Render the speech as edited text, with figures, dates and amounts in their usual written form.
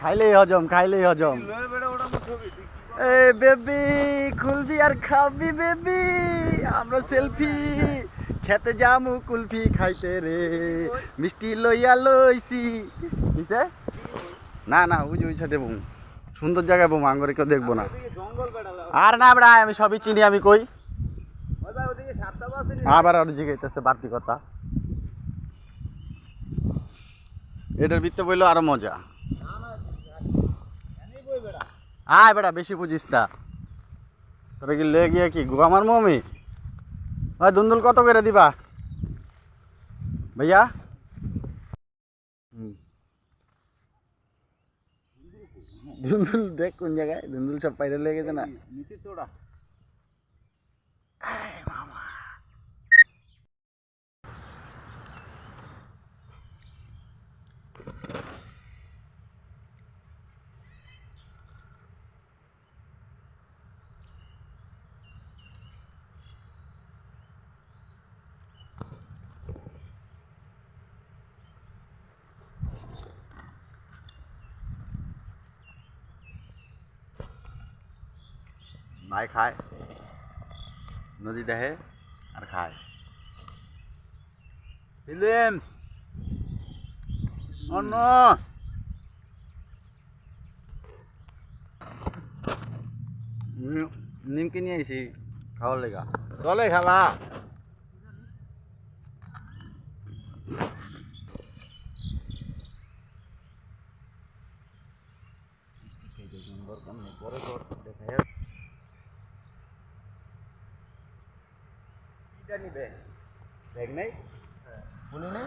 খাইলেই হজম, খাইলেই হজম। এ বেবি কুলফি আর খাবি বেবি, আমরা সেলফি খেতে যামু কুলফি খাইতে রে, মিষ্টি লইয়া লইছি। কিসে? না না, ওই যে ওই সাইডে বম, সুন্দর জায়গায় বম, আঙ্গরে কেউ দেখবো না। আর না বেড়া, আমি সবই চিনি, আমি কই আবার আর জিগাইতেছে বাড়তি কথা। এটার ভিতরে বইলো আরো মজা। আয় বেটা, বেশি বুঝিস না। তোরা কি লে গিয়ে কি আমার মমি? ভাই দুন্দুল কত করে দিবা ভাইয়া? দুন্দুল দেখ কোন জায়গায়, দুন্দুল সব পাইরে লেগে গেছে না নিচে তোড়া। ভাই খায়, নদী দেখে আর খায়। ফিলিমস অন্য নিমকি নিয়ে আইছি খাওয়ার লেগা। চলে খেলা। ব্যাগ নেই, বলি নেই।